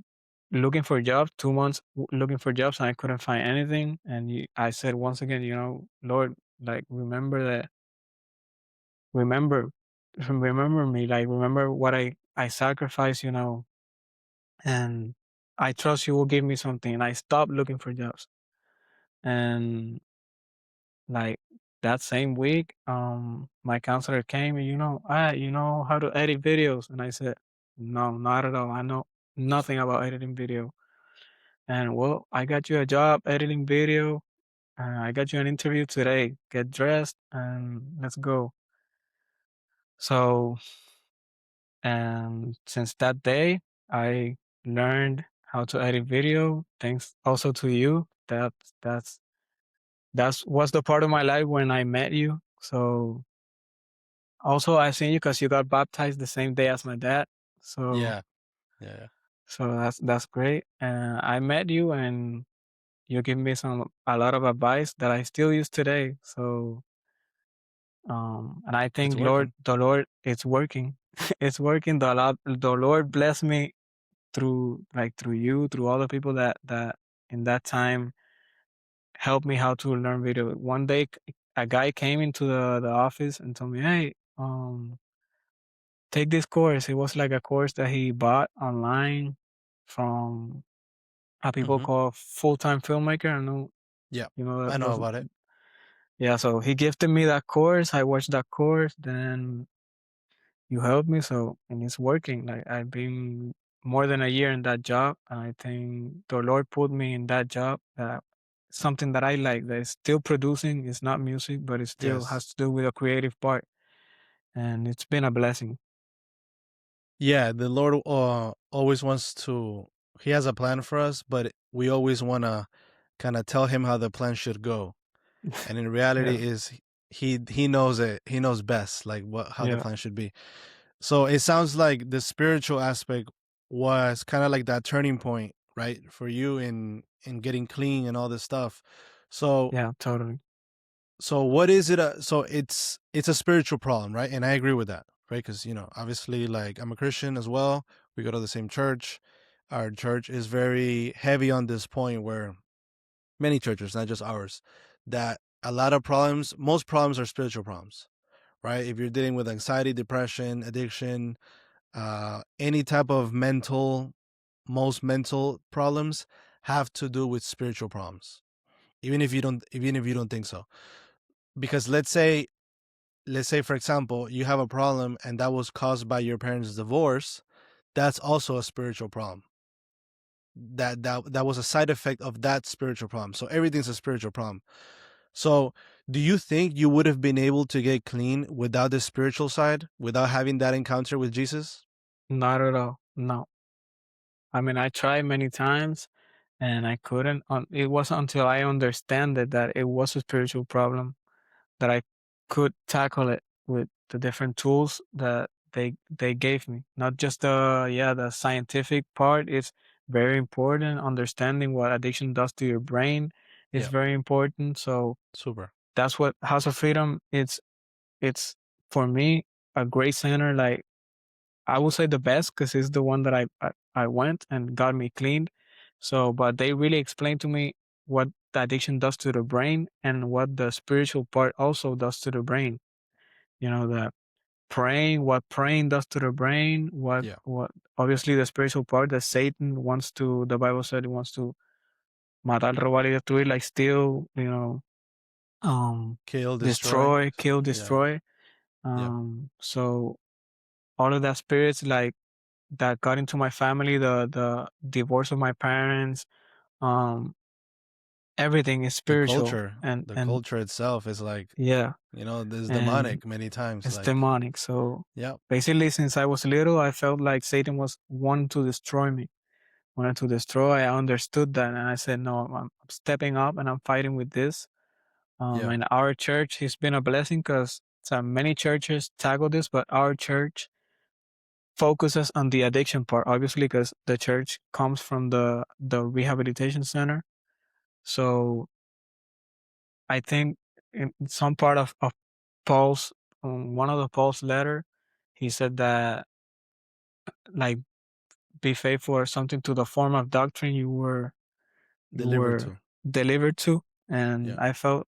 looking for jobs, 2 months looking for jobs, and I couldn't find anything. And I said once again, you know, Lord, like remember, remember me, like remember what I sacrificed, you know, and I trust you will give me something. And I stopped looking for jobs. And like that same week, my counselor came and, you know how to edit videos. And I said, no, not at all. I know nothing about editing video. And well, I got you a job editing video. I got you an interview today. Get dressed and let's go. So, and since that day, I learned how to edit video. Thanks also to you. That's that's was the part of my life when I met you. So also I seen you because you got baptized the same day as my dad. So Yeah. Yeah. that's great. And I met you, and you give me a lot of advice that I still use today. So and I It's think working. the Lord, it's working. It's working. The Lord bless me through you, through all the people that in that time helped me how to learn video. One day a guy came into the office and told me, "Hey, take this course." It was like a course that he bought online from how people Hmm. call full-time filmmaker. I know Yeah, you know I know those. about it. Yeah, so he gifted me that course. I watched that course, then you helped me. So, and it's working. Like I've been more than a year in that job, and I think the Lord put me in that job, that something that I like, that is still producing. It's not music, but it still Yes. has to do with a creative part, and it's been a blessing. Yeah, the Lord always wants to. He has a plan for us, but we always want to kind of tell him how the plan should go. And in reality, Yeah, is he knows it. He knows best, like what how the yeah, plan should be. So it sounds like the spiritual aspect was kind of like that turning point, right, for you in getting clean and all this stuff. So yeah, totally. so what is it? So it's a spiritual problem, right? And I agree with that, right? Because obviously, like I'm a Christian as well. We go to the same church. Our church is very heavy on this point where many churches, not just ours, that a lot of problems, most problems are spiritual problems, right? If you're dealing with anxiety, depression, addiction, any type of most mental problems have to do with spiritual problems, even if you don't think so. Because let's say for example you have a problem and that was caused by your parents' divorce, that's also a spiritual problem. That was a side effect of that spiritual problem. So everything's a spiritual problem. So do you think you would have been able to get clean without the spiritual side, without having that encounter with Jesus? Not at all. No, I mean I tried many times, and I couldn't. It wasn't until I understand that it was a spiritual problem that I could tackle it with the different tools that they gave me. Not just the scientific part is very important. Understanding what addiction does to your brain is Yeah. very important. So Super. that's what House of Freedom, it's for me a great center. Like I would say the best, because it's the one that I went and got me cleaned. So, but they really explained to me what the addiction does to the brain and what the spiritual part also does to the brain. You know, the praying, what praying does to the brain, Yeah. what obviously the spiritual part that Satan wants to, the Bible said he wants to matar, robar y destruir, like steal, um, Kill, destroy. destroy, kill, Yeah. destroy. Yep. So all of that spirits like that got into my family, the divorce of my parents, um, everything is The spiritual, culture, the and culture itself is like, yeah, this and demonic many times. it's Like, demonic. So yeah, basically, since I was little, I felt like Satan was wanting to destroy me, wanted to destroy. I understood that, and I said, no, I'm stepping up and I'm fighting with this. yeah, And our church has been a blessing because many churches tackle this, but our church focuses on the addiction part, obviously, because the church comes from the rehabilitation center. So I think in some part of Paul's one of the Paul's letter, he said that like be faithful or something to the form of doctrine you delivered were to. delivered to, and Yeah, I felt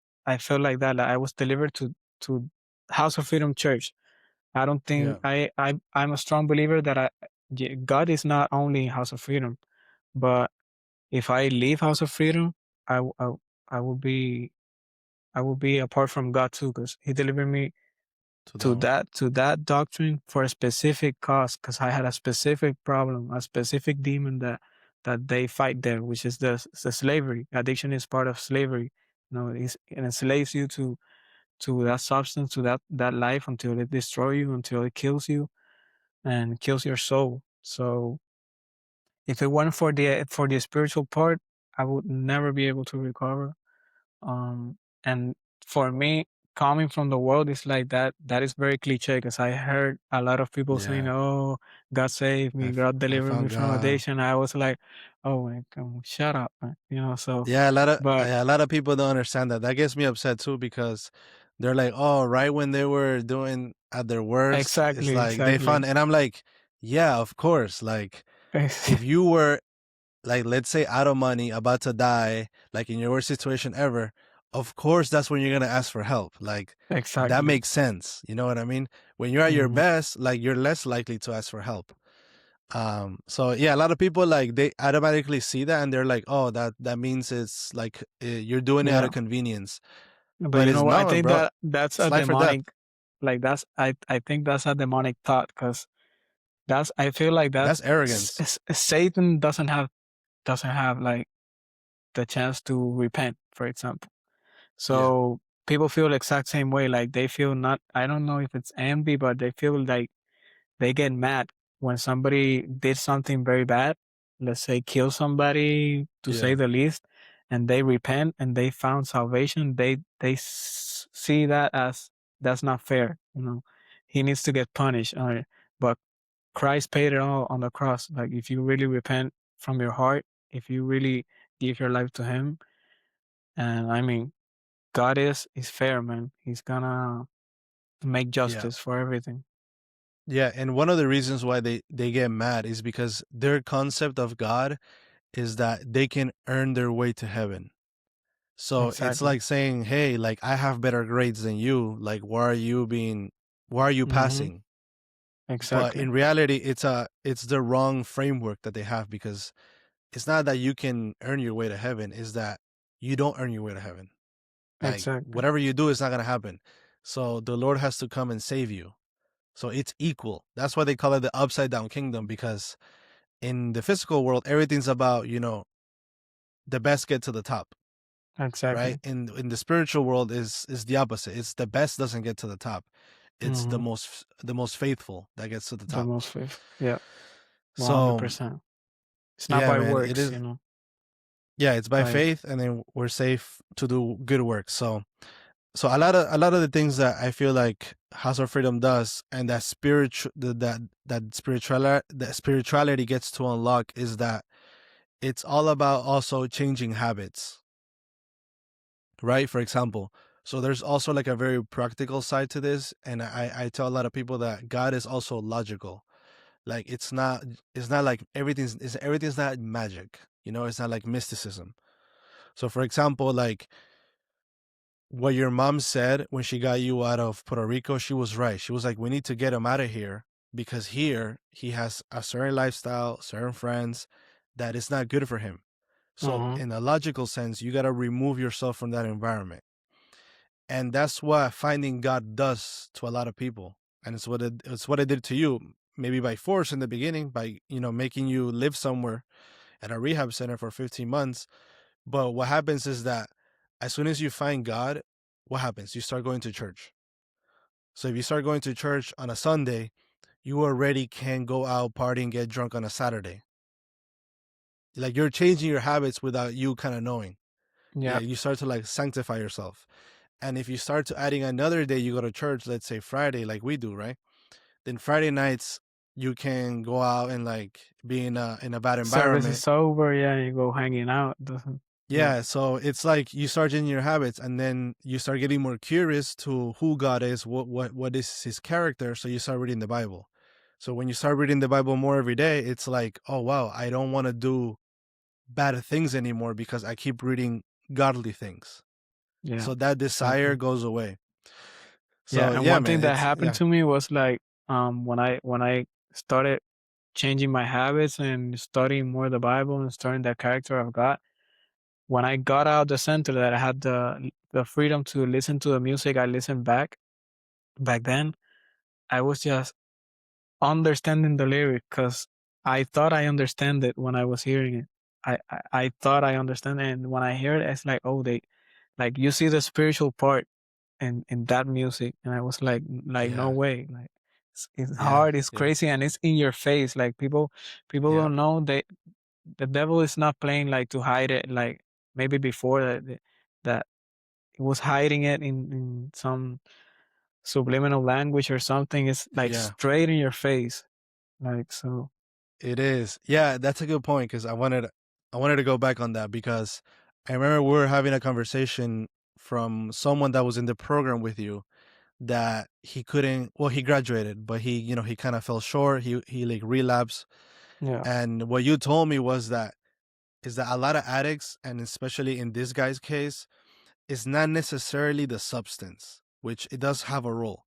like that. Like I was delivered to House of Freedom Church. I don't think yeah, I'm a strong believer that God is not only House of Freedom, but if I leave House of Freedom, I w- I, w- I will be apart from God too, because He delivered me to that to one. that doctrine for a specific cause, because I had a specific problem, a specific demon that they fight there, which is the slavery. Addiction is part of slavery. It enslaves you to that substance, to that life until it destroys you, until it kills you and kills your soul. So if it weren't for the spiritual part, I would never be able to recover. And for me, coming from the world is like that. That is very cliche because I heard a lot of people saying, Yeah, "Oh, God saved me, God I delivered me found from God. addiction." I was like, "Oh my God, shut up, man." So, Yeah, but a lot of people don't understand that. That gets me upset too because they're like, oh, right when they were doing at their worst, it's exactly, like they found, exactly, and I'm like, yeah, of course. Like, if you were like, let's say, out of money, about to die, like in your worst situation ever, of course that's when you're gonna ask for help. Like, that exactly. makes sense. You know what I mean? When you're at your Hmm. best, like, you're less likely to ask for help. So yeah, a lot of people, like, they automatically see that and they're like, oh, that means it's like, you're doing it out of Yeah, convenience, but but you it's know what? I not, think bro. that's It's a life or death. demonic. Like I think that's a demonic thought because I feel like That's that's arrogance. Satan doesn't have like the chance to repent, for example. Yeah, So people feel the exact same way. Like they feel not. I don't know if it's envy, but they feel like they get mad when somebody did something very bad. Let's say kill somebody, to say yeah, the least, and they repent and they found salvation. They see that as that's not fair. He needs to get punished. But Christ paid it all on the cross. Like if you really repent from your heart, if you really give your life to Him, and I mean, God is fair, man. He's gonna make yeah, justice for everything. yeah. And one of the reasons why they get mad is because their concept of God is that they can earn their way to heaven. So it's Exactly. like saying, hey, like, I have better grades than you. Like, why are you Hmm. passing? But Exactly. in reality, it's the wrong framework that they have, because it's not that you can earn your way to heaven, is that you don't earn your way to heaven. Like, Exactly. whatever you do is not going to happen. So the Lord has to come and save you. So it's equal. That's why they call it the upside down kingdom, because in the physical world, everything's about, the best get to the top, right? Exactly. In the spiritual world is the opposite. It's the best doesn't get to the top. It's Hmm. the most faithful that gets to the The top. most faith. Yeah. So 100%. It's not yeah, by man, it works, is. Yeah, it's by like faith, and then we're safe to do good work. So a lot of the things that I feel like House of Freedom does, and that spirituality gets to unlock, is that it's all about also changing habits, right? For example, so there's also like a very practical side to this, and I tell a lot of people that God is also logical. Like, it's not like everything's not magic. It's not like mysticism. So for example, like what your mom said when she got you out of Puerto Rico, she was right. She was like, we need to get him out of here because here he has a certain lifestyle, certain friends that is not good for him. So, Uh-huh. in a logical sense, you got to remove yourself from that environment. And that's what finding God does to a lot of people. And it's what it did to you, maybe by force in the beginning, by, making you live somewhere at a rehab center for 15 months. But what happens is that as soon as you find God, what happens? You start going to church. So if you start going to church on a Sunday, you already can go out party and get drunk on a Saturday. Like you're changing your habits without you kind of knowing. Yeah. Yeah, you start to like sanctify yourself. And if you start to adding another day you go to church, let's say Friday, like we do, right? Then Friday nights you can go out and like be in a bad Service environment. is over, yeah, you go hanging out. Doesn't yeah. Yeah, so it's like you start changing your habits, and then you start getting more curious to who God is, what is His character. So you start reading the Bible. So when you start reading the Bible more every day, it's like, oh wow, I don't want to do bad things anymore because I keep reading godly things. Yeah. So that desire Exactly. goes away. Yeah, So and yeah, one thing man, that it's happened yeah, to me was like when I started changing my habits and studying more the Bible and studying the character of God, when I got out of the center that I had the freedom to listen to the music I listened back then, I was just understanding the lyric because I thought I understand it when I was hearing it. I thought I understand it, and when I hear it, it's like, oh, they like you see the spiritual part in that music, and I was like no yeah, way, like it's yeah, hard, it's yeah, crazy, and it's in your face. Like people yeah, don't know the devil is not playing like to hide it, like maybe before that it was hiding it in some subliminal language or something. It's like yeah. straight in your face, like so. It is. Yeah, that's a good point because I wanted to go back on that because I remember we were having a conversation from someone that was in the program with you that he couldn't. Well, he graduated, but he kind of fell short. He like relapsed, Yeah, and what you told me was that is that a lot of addicts, and especially in this guy's case, is not necessarily the substance, which it does have a role,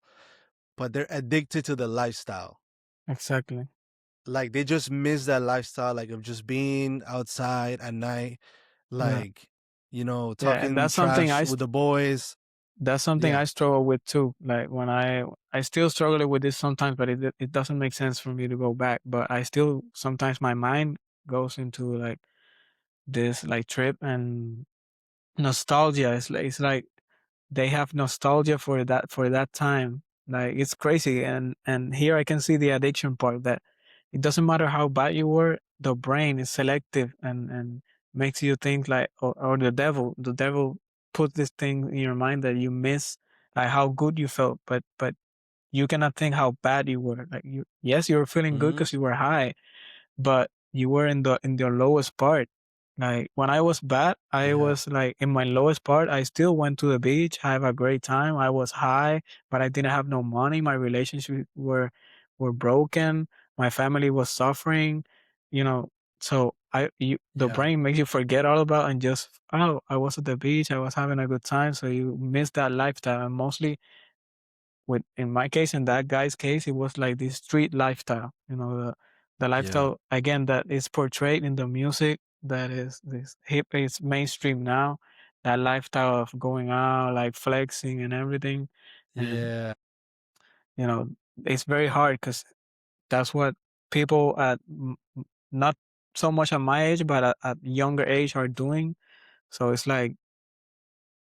but they're addicted to the lifestyle. exactly. Like they just miss that lifestyle, like of just being outside at night, Yeah, like yeah, and talking trash with the boys. that's something Yeah. I struggle with too. Like when I still struggle with this sometimes, but it doesn't make sense for me to go back. But I still sometimes my mind goes into like this like trip and nostalgia. It's like they have nostalgia for that time. Like it's crazy, and here I can see the addiction part that it doesn't matter how bad you were, the brain is selective and makes you think like or the devil put this thing in your mind that you miss like how good you felt, but you cannot think how bad you were. Like you were feeling good Hmm. because you were high, but you were in the lowest part. Like when I was bad, I Yeah. was like in my lowest part. I still went to the beach, have a great time. I was high, but I didn't have no money. My relationships were broken. My family was suffering. You know, so the Yeah. brain makes you forget all about and just I was at the beach. I was having a good time. So you miss that lifestyle. And mostly with in my case and that guy's case, it was like this street lifestyle. The Yeah. lifestyle again that is portrayed in the music that is this hip is mainstream now. That lifestyle of going out, like flexing and everything, and Yeah. you know it's very hard because that's what people not so much at my age, but at younger age are doing. So it's like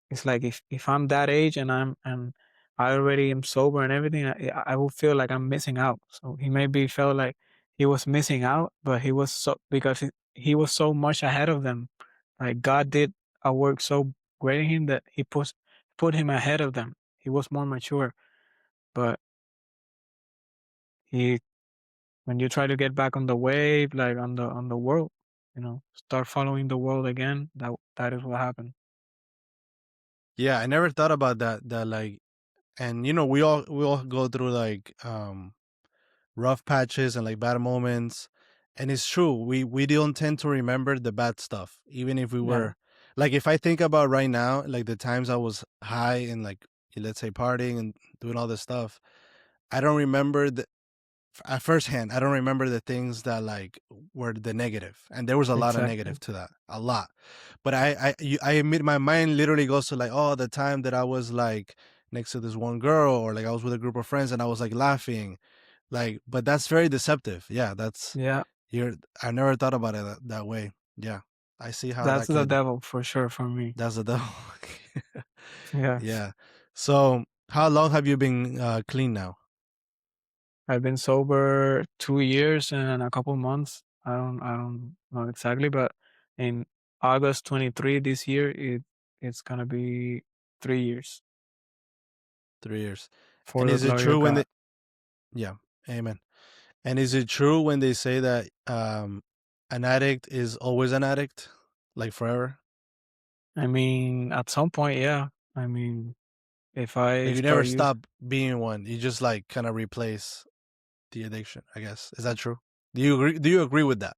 if I'm that age and I already am sober and everything, I will feel like I'm missing out. So he maybe felt like he was missing out, but he was so because he was so much ahead of them. Like God did a work so great in him that he put him ahead of them. He was more mature, but he when you try to get back on the wave, like on the world, start following the world again. That is what happened. Yeah. I never thought about that like, and we all go through like rough patches and like bad moments. And it's true, we don't tend to remember the bad stuff even if we Yeah, were Like if I think about right now, like the times I was high and like let's say partying and doing all this stuff, I don't remember the at first hand. I don't remember the things that like were the negative, and there was a lot of Exactly. negative to that, a lot. But I admit my mind literally goes to like, oh, the time that I was like next to this one girl, or like I was with a group of friends and I was like laughing, like. But that's very deceptive. Yeah, that's Yeah, you're. I never thought about it that way. Yeah, I see how that's that the could. devil for sure for me. That's the devil. Yes. Yeah. So, how long have you been clean now? I've been sober 2 years and a couple months. I don't know exactly, but in August 23 this year, it's gonna be 3 years 3 years. for And the is it glory of true when God. they? Yeah. Amen. And is it true when they say that an addict is always an addict, like forever? I mean, at some point, yeah. I mean, if I Like you never start using, stop being one. You just like kind of replace the addiction. I guess is that true? Do you agree? Do you agree with that?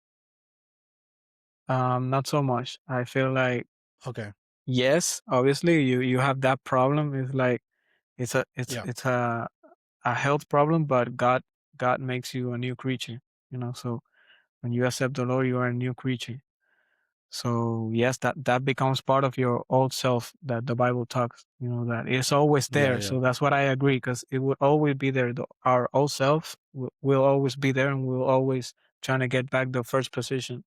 not so much. I feel like Okay. yes, obviously you have that problem. It's like Yeah. it's a health problem, but God makes you a new creature. So when you accept the Lord, you are a new creature. So yes, that becomes part of your old self that the Bible talks. That it's always Yeah. there. Yeah. So that's what I agree because it will always be there. Our old self will always be there, and we'll always trying to get back the first position.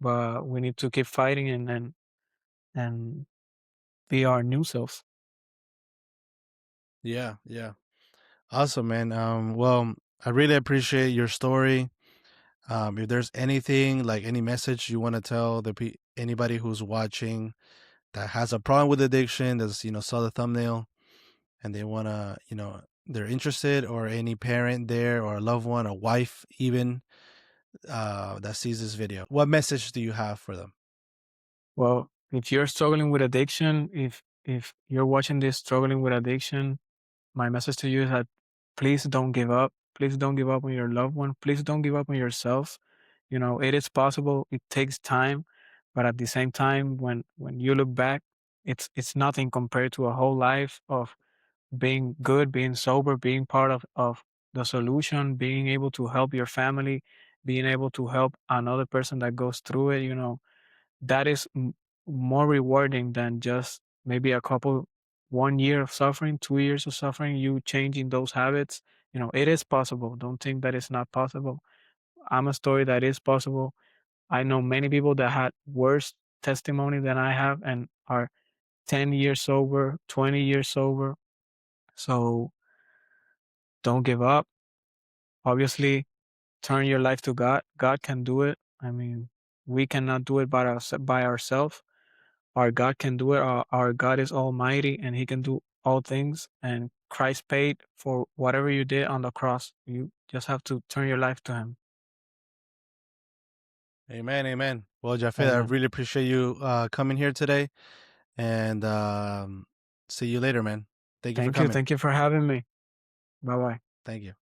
But we need to keep fighting and be our new self. Yeah. Yeah. Awesome, man. Well, I really appreciate your story. If there's anything like any message you want to tell anybody who's watching that has a problem with addiction, that's saw the thumbnail and they want to they're interested, or any parent there or a loved one, a wife even, that sees this video, what message do you have for them? Well, if you're struggling with addiction, if you're watching this struggling with addiction, my message to you is that please don't give up. Please don't give up on your loved one. Please don't give up on yourself. It is possible. It takes time, but at the same time, when you look back, it's nothing compared to a whole life of being good, being sober, being part of the solution, being able to help your family, being able to help another person that goes through it. That is more rewarding than just maybe 1 year of suffering, 2 years of suffering, you changing those habits. It is possible. Don't think that it's not possible. I'm a story that is possible. I know many people that had worse testimony than I have and are 10 years sober, 20 years sober. So don't give up. Obviously, turn your life to God. God can do it. I mean, we cannot do it by ourselves. Our God can do it. Our God is almighty and he can do all things. And Christ paid for whatever you did on the cross. You just have to turn your life to him. Amen, amen. Well, Jafet, I Amen. really appreciate you coming here today, and see you later, man. Thank you for Thank you. coming. Thank you for having me. Bye bye. Thank you.